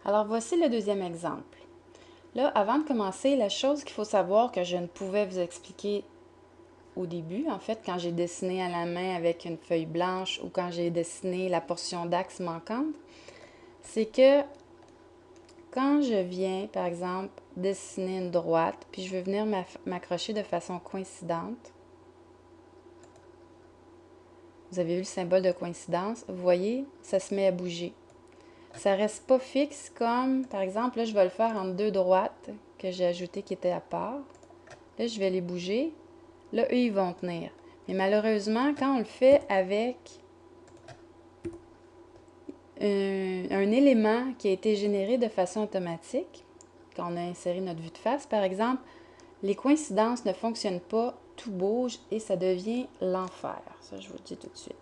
Alors voici le deuxième exemple. Là, avant de commencer, la chose qu'il faut savoir que je ne pouvais vous expliquer au début, en fait, quand j'ai dessiné à la main avec une feuille blanche ou quand j'ai dessiné la portion d'axe manquante, c'est que quand je viens, par exemple, dessiner une droite, puis je veux venir m'accrocher de façon coïncidente, vous avez vu le symbole de coïncidence, vous voyez, ça se met à bouger. Ça reste pas fixe comme, par exemple, là, je vais le faire entre deux droites que j'ai ajoutées qui étaient à part. Là, je vais les bouger. Là, eux, ils vont tenir. Mais malheureusement, quand on le fait avec un élément qui a été généré de façon automatique, quand on a inséré notre vue de face, par exemple, les coïncidences ne fonctionnent pas, tout bouge et ça devient l'enfer. Ça, je vous le dis tout de suite.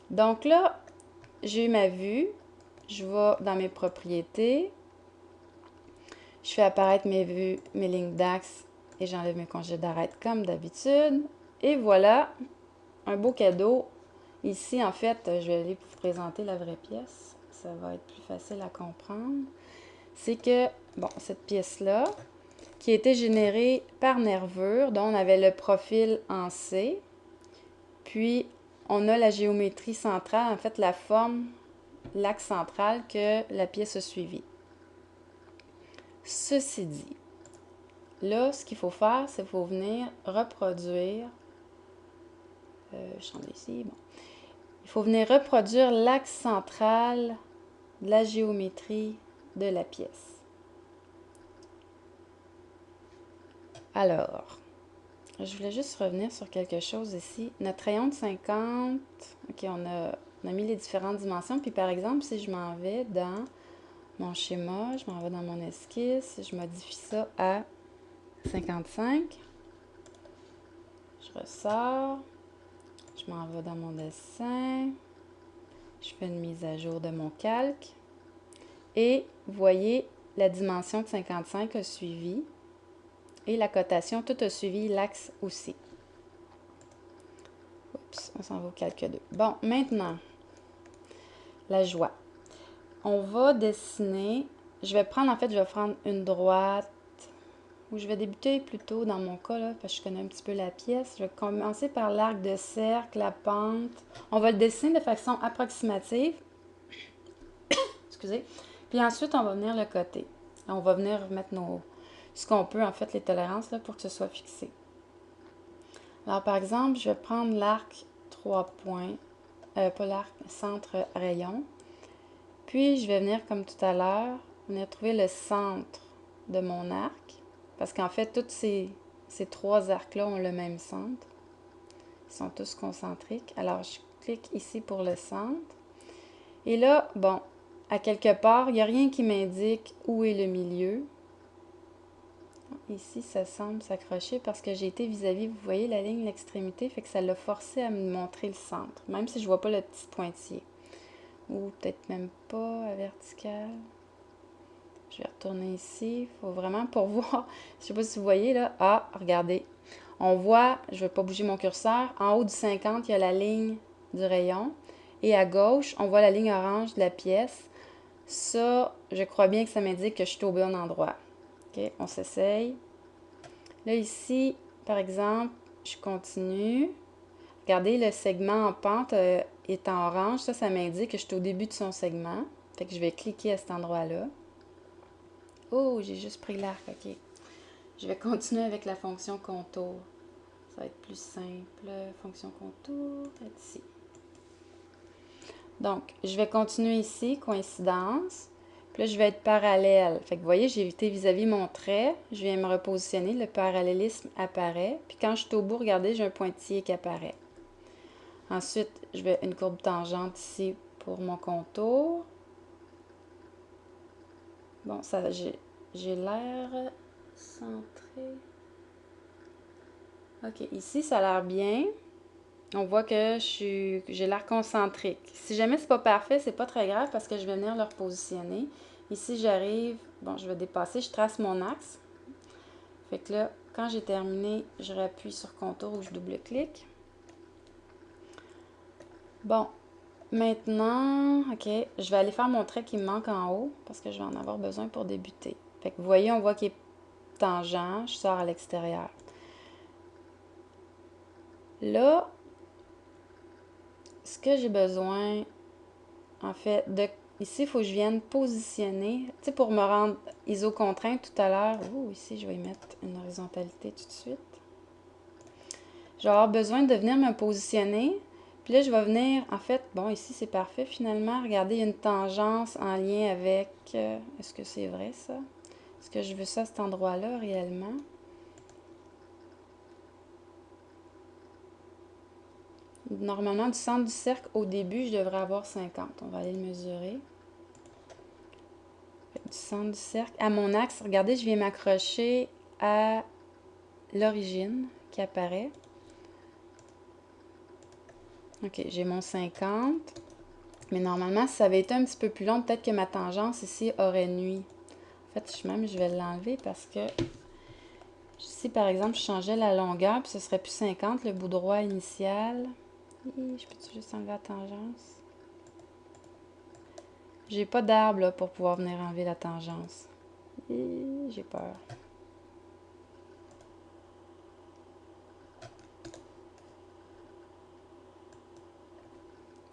Donc là, j'ai ma vue. Je vais dans mes propriétés. Je fais apparaître mes vues, mes lignes d'axe et j'enlève mes congés d'arrêt comme d'habitude. Et voilà, un beau cadeau. Ici, en fait, je vais aller vous présenter la vraie pièce. Ça va être plus facile à comprendre. C'est que, bon, cette pièce-là, qui a été générée par nervure, dont on avait le profil en C, puis on a la géométrie centrale, en fait, la forme, l'axe central que la pièce a suivi. Ceci dit, là, ce qu'il faut faire, c'est qu'il faut venir reproduire, je change ici, bon. Il faut venir reproduire l'axe central de la géométrie de la pièce. Alors, je voulais juste revenir sur quelque chose ici. Notre rayon de 50, ok, on a mis les différentes dimensions. Puis par exemple, si je m'en vais dans mon schéma, je m'en vais dans mon esquisse, je modifie ça à 55. Je ressors, je m'en vais dans mon dessin, je fais une mise à jour de mon calque. Et vous voyez, la dimension de 55 a suivi. Et la cotation, tout a suivi l'axe aussi. Oups, on s'en va au calque 2. Bon, maintenant, la joie. On va dessiner, je vais prendre une droite, ou je vais débuter plutôt dans mon cas, là, parce que je connais un petit peu la pièce. Je vais commencer par l'arc de cercle, la pente. On va le dessiner de façon approximative. Excusez. Puis ensuite, on va venir le coter. On va venir mettre ce qu'on peut, en fait, les tolérances, là, pour que ce soit fixé. Alors, par exemple, je vais prendre l'arc 3 points, pas l'arc, centre rayon. Puis, je vais venir, comme tout à l'heure, venir trouver le centre de mon arc. Parce qu'en fait, tous ces trois arcs-là ont le même centre. Ils sont tous concentriques. Alors, je clique ici pour le centre. Et là, bon, à quelque part, il n'y a rien qui m'indique où est le milieu. Ici, ça semble s'accrocher parce que j'ai été vis-à-vis, vous voyez la ligne, l'extrémité, fait que ça l'a forcé à me montrer le centre, même si je ne vois pas le petit pointillé. Ou peut-être même pas à vertical. Je vais retourner ici. Il faut vraiment pour voir. Je ne sais pas si vous voyez là. Ah, regardez. On voit, je ne vais pas bouger mon curseur. En haut du 50, il y a la ligne du rayon. Et à gauche, on voit la ligne orange de la pièce. Ça, je crois bien que ça m'indique que je suis au bon endroit. OK, on s'essaye. Là, ici, par exemple, je continue. Regardez, le segment en pente est en orange. Ça m'indique que je suis au début de son segment. Fait que je vais cliquer à cet endroit-là. Oh, j'ai juste pris l'arc, ok. Je vais continuer avec la fonction contour. Ça va être plus simple. Fonction contour, ici. Donc, je vais continuer ici, coïncidence. Puis là, je vais être parallèle. Fait que vous voyez, j'ai été vis-à-vis mon trait. Je viens me repositionner. Le parallélisme apparaît. Puis quand je suis au bout, regardez, j'ai un pointillé qui apparaît. Ensuite, je vais une courbe tangente ici pour mon contour. Bon, ça, j'ai l'air centré. Ok, ici, ça a l'air bien. On voit que j'ai l'air concentrique. Si jamais c'est pas parfait, c'est pas très grave parce que je vais venir le repositionner. Ici, j'arrive, bon, je vais dépasser, je trace mon axe. Fait que là, quand j'ai terminé, je rappuie sur contour ou je double-clique. Bon, maintenant, ok, je vais aller faire mon trait qui me manque en haut parce que je vais en avoir besoin pour débuter. Fait que vous voyez, on voit qu'il est tangent, je sors à l'extérieur. Là, ce que j'ai besoin, en fait, ici, il faut que je vienne positionner, tu sais, pour me rendre iso-contrainte tout à l'heure. Ouh, ici, je vais y mettre une horizontalité tout de suite. Je vais avoir besoin de venir me positionner. Puis là, je vais venir, en fait, bon, ici, c'est parfait finalement. Regardez, il y a une tangence en lien avec... est-ce que c'est vrai, ça? Est-ce que je veux ça à cet endroit-là, réellement? Normalement, du centre du cercle au début, je devrais avoir 50. On va aller le mesurer. Du centre du cercle à mon axe, regardez, je viens m'accrocher à l'origine qui apparaît. Ok, j'ai mon 50. Mais normalement, si ça avait été un petit peu plus long, peut-être que ma tangence ici aurait nui. En fait, même, je vais l'enlever parce que si, par exemple, je changeais la longueur, puis ce serait plus 50, le bout droit initial. Je peux juste enlever la tangence? J'ai pas d'arbre pour pouvoir venir enlever la tangence. J'ai peur.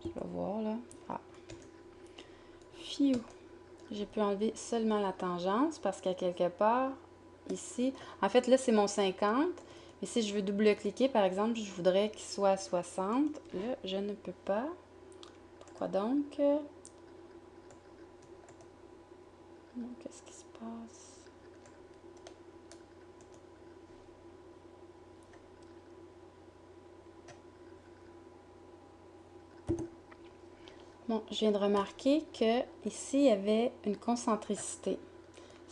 Je vais voir là. Ah. Fiou. J'ai pu enlever seulement la tangence parce qu'à quelque part, ici, en fait là c'est mon 50. Mais si je veux double-cliquer, par exemple, je voudrais qu'il soit à 60. Là, je ne peux pas. Pourquoi donc? Qu'est-ce qui se passe? Bon, je viens de remarquer que ici, il y avait une concentricité.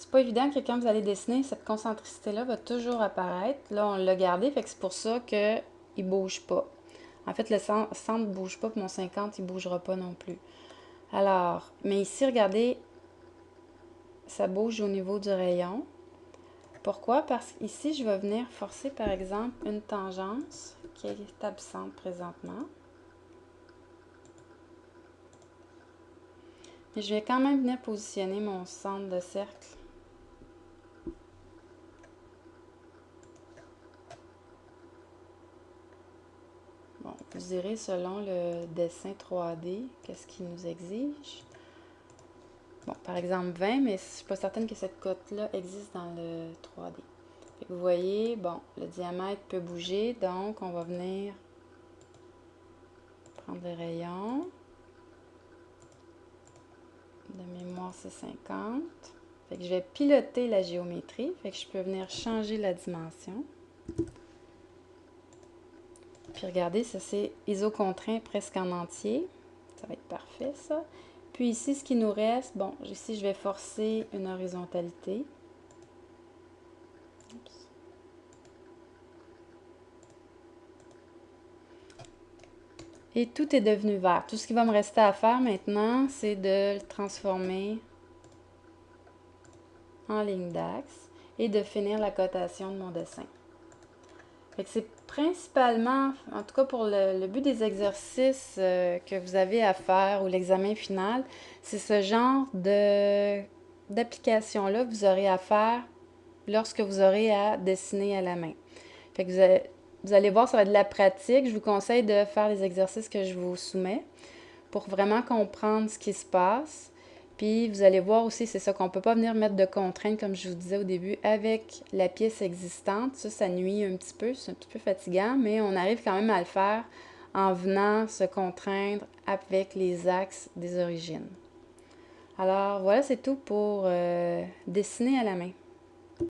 C'est pas évident que quand vous allez dessiner, cette concentricité-là va toujours apparaître. Là, on l'a gardé, fait que c'est pour ça qu'il ne bouge pas. En fait, le centre ne bouge pas, puis mon 50, il ne bougera pas non plus. Alors, mais ici, regardez, ça bouge au niveau du rayon. Pourquoi? Parce qu'ici, je vais venir forcer, par exemple, une tangence qui est absente présentement. Mais je vais quand même venir positionner mon centre de cercle. Bon, vous irez selon le dessin 3D, qu'est-ce qu'il nous exige. Bon, par exemple 20, mais je ne suis pas certaine que cette cote-là existe dans le 3D. Vous voyez, bon, le diamètre peut bouger, donc on va venir prendre le rayon. De mémoire, c'est 50. Fait que je vais piloter la géométrie, fait que je peux venir changer la dimension. Puis regardez, ça c'est iso-contraint presque en entier. Ça va être parfait, ça. Puis ici, ce qui nous reste, bon, ici, je vais forcer une horizontalité. Oups. Et tout est devenu vert. Tout ce qui va me rester à faire maintenant, c'est de le transformer en ligne d'axe et de finir la cotation de mon dessin. C'est principalement, en tout cas pour le but des exercices que vous avez à faire ou l'examen final, c'est ce genre d'application-là que vous aurez à faire lorsque vous aurez à dessiner à la main. Fait que vous allez voir, ça va être de la pratique. Je vous conseille de faire les exercices que je vous soumets pour vraiment comprendre ce qui se passe. Puis vous allez voir aussi, c'est ça qu'on ne peut pas venir mettre de contraintes, comme je vous disais au début, avec la pièce existante. Ça nuit un petit peu, c'est un petit peu fatigant, mais on arrive quand même à le faire en venant se contraindre avec les axes des origines. Alors voilà, c'est tout pour dessiner à la main.